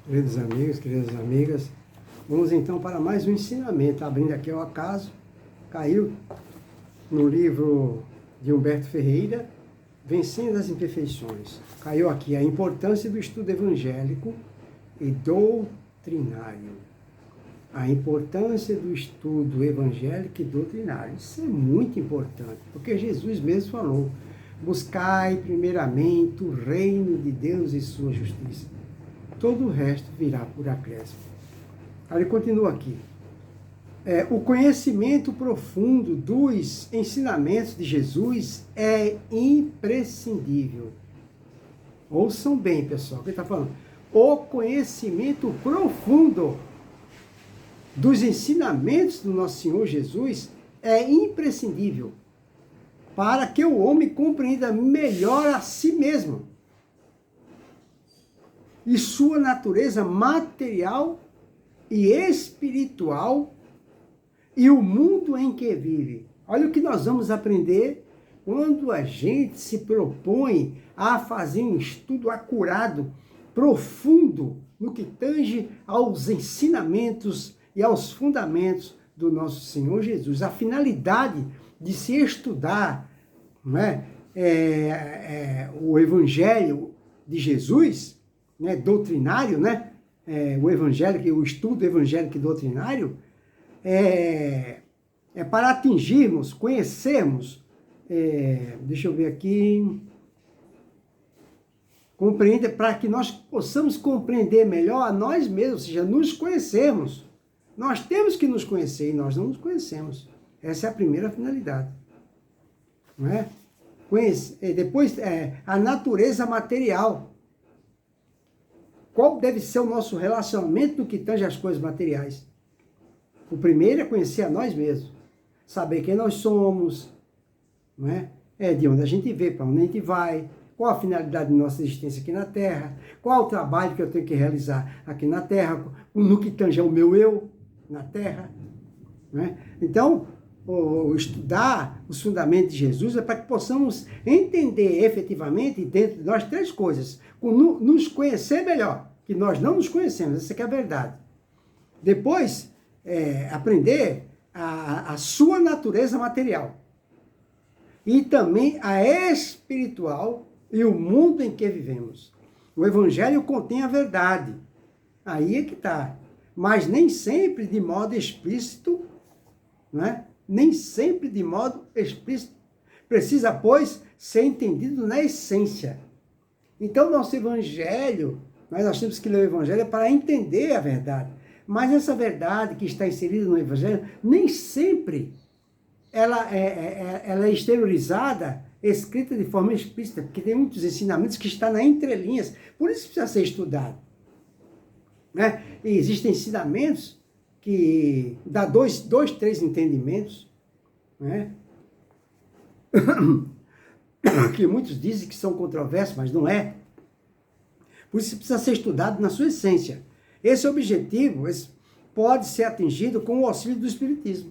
Queridos amigos, queridas amigas, vamos então para mais um ensinamento. Abrindo aqui ao acaso, caiu no livro de Humberto Ferreira, Vencendo as Imperfeições. Caiu aqui a importância do estudo evangélico e doutrinário. A importância do estudo evangélico e doutrinário. Isso é muito importante, porque Jesus mesmo falou: buscai primeiramente o reino de Deus e sua justiça. Todo o resto virá por acréscimo. Aí ele continua aqui. O conhecimento profundo dos ensinamentos de Jesus é imprescindível. Ouçam bem, pessoal, o que ele está falando. O conhecimento profundo dos ensinamentos do nosso Senhor Jesus é imprescindível para que o homem compreenda melhor a si mesmo e sua natureza material e espiritual e o mundo em que vive. Olha o que nós vamos aprender quando a gente se propõe a fazer um estudo acurado, profundo, no que tange aos ensinamentos e aos fundamentos do nosso Senhor Jesus. A finalidade de se estudar, não é, o Evangelho de Jesus, né, doutrinário, né, o estudo evangélico e doutrinário, é para atingirmos, conhecermos, deixa eu ver aqui, compreender, para que nós possamos compreender melhor a nós mesmos, ou seja, nos conhecermos. Nós temos que nos conhecer e nós não nos conhecemos. Essa é a primeira finalidade. Não é? Depois, a natureza material. Qual deve ser o nosso relacionamento no que tange às coisas materiais? O primeiro é conhecer a nós mesmos. Saber quem nós somos, não é? De onde a gente veio, para onde a gente vai, qual a finalidade de nossa existência aqui na Terra, qual o trabalho que eu tenho que realizar aqui na Terra, no que tange ao meu eu na Terra. Não é? Então, estudar os fundamentos de Jesus é para que possamos entender efetivamente dentro de nós três coisas. Nos conhecer melhor, que nós não nos conhecemos, essa que é a verdade. Depois, aprender a sua natureza material. E também a espiritual e o mundo em que vivemos. O Evangelho contém a verdade. Aí é que está. Mas nem sempre de modo explícito, né? Nem sempre de modo explícito. Precisa, pois, ser entendido na essência. Então, nosso Evangelho, nós temos que ler o Evangelho para entender a verdade. Mas essa verdade que está inserida no Evangelho, nem sempre ela é exteriorizada, escrita de forma explícita, porque tem muitos ensinamentos que estão nas entrelinhas. Por isso precisa ser estudado. Né? E existem ensinamentos que dá três entendimentos, né? Que muitos dizem que são controversos, mas não é. Por isso precisa ser estudado na sua essência. Esse objetivo pode ser atingido com o auxílio do Espiritismo.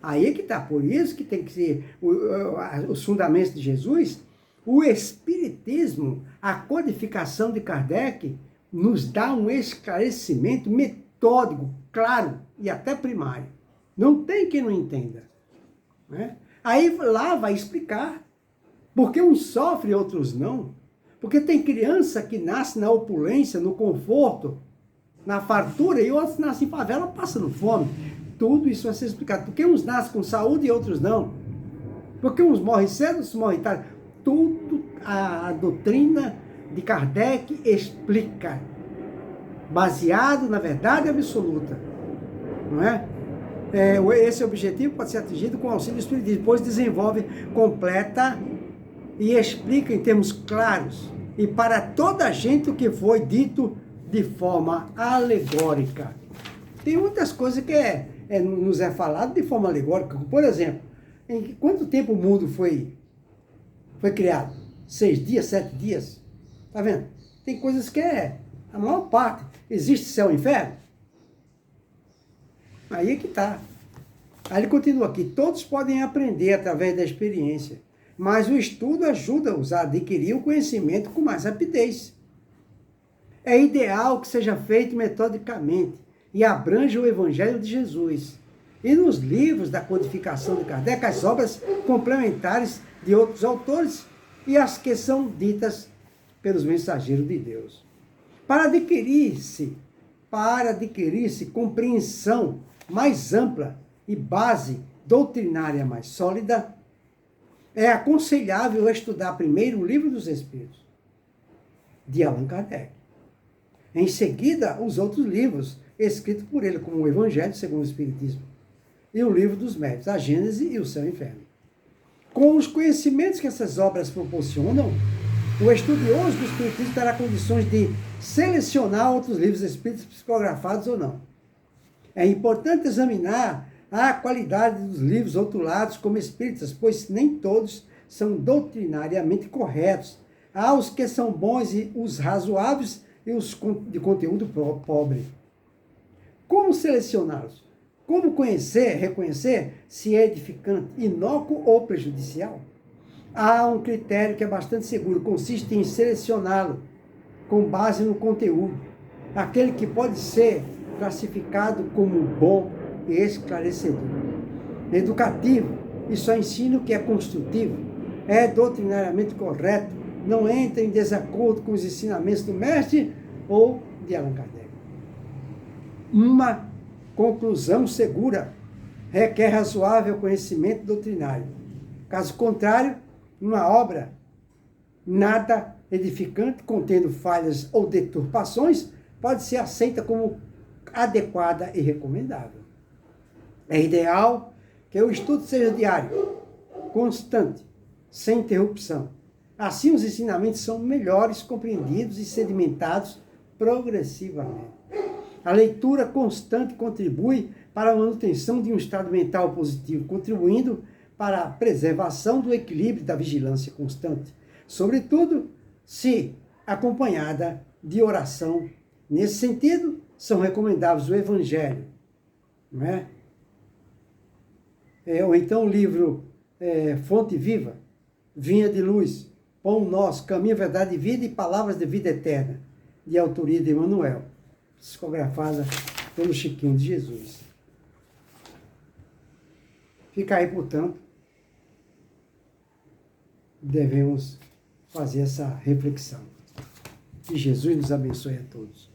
Aí é que está. Por isso que tem que ser os fundamentos de Jesus. O Espiritismo, a codificação de Kardec, nos dá um esclarecimento metódico, claro e até primário. Não tem quem não entenda. Né? Aí lá vai explicar. Porque uns sofrem e outros não. Porque tem criança que nasce na opulência, no conforto, na fartura, e outros nascem em favela passando fome. Tudo isso vai ser explicado. Porque uns nascem com saúde e outros não. Porque uns morrem cedo, outros morrem tarde. Tudo a doutrina de Kardec explica, baseado na verdade absoluta. Não é? Esse objetivo pode ser atingido com o auxílio do Espiritismo. Depois desenvolve, completa e explica em termos claros e para toda a gente o que foi dito de forma alegórica. Tem muitas coisas que nos é falado de forma alegórica. Por exemplo, em quanto tempo o mundo foi criado? 6 dias, 7 dias? Tá vendo? Tem coisas que a maior parte. Existe céu e inferno? Aí é que está. Aí ele continua aqui. Todos podem aprender através da experiência, mas o estudo ajuda-os a adquirir o conhecimento com mais rapidez. É ideal que seja feito metodicamente e abranja o Evangelho de Jesus. E nos livros da codificação de Kardec, as obras complementares de outros autores e as que são ditas pelos mensageiros de Deus. Para adquirir-se compreensão mais ampla e base doutrinária mais sólida, é aconselhável estudar primeiro o Livro dos Espíritos, de Allan Kardec. Em seguida, os outros livros escritos por ele, como o Evangelho segundo o Espiritismo e o Livro dos Médiuns, a Gênese e o Céu e o Inferno. Com os conhecimentos que essas obras proporcionam, o estudioso do Espiritismo terá condições de selecionar outros livros espíritas psicografados ou não. É importante examinar a qualidade dos livros rotulados como espíritas, pois nem todos são doutrinariamente corretos. Há os que são bons e os razoáveis e os de conteúdo pobre. Como selecioná-los? Como reconhecer se é edificante, inócuo ou prejudicial? Há um critério que é bastante seguro, consiste em selecioná-lo com base no conteúdo. Aquele que pode ser classificado como bom e esclarecedor. Educativo, e só ensina o que é construtivo, é doutrinariamente correto, não entra em desacordo com os ensinamentos do mestre ou de Allan Kardec. Uma conclusão segura requer razoável conhecimento doutrinário. Caso contrário, uma obra nada edificante, contendo falhas ou deturpações, pode ser aceita como adequada e recomendável. É ideal que o estudo seja diário, constante, sem interrupção. Assim, os ensinamentos são melhores compreendidos e sedimentados progressivamente. A leitura constante contribui para a manutenção de um estado mental positivo, contribuindo para a preservação do equilíbrio da vigilância constante, sobretudo se acompanhada de oração. Nesse sentido, são recomendáveis o Evangelho, não é? Ou então o livro Fonte Viva, Vinha de Luz, Pão Nosso, Caminho, Verdade e Vida e Palavras de Vida Eterna, de autoria de Emmanuel, psicografada pelo Chiquinho de Jesus. Fica aí, portanto, devemos fazer essa reflexão. Que Jesus nos abençoe a todos.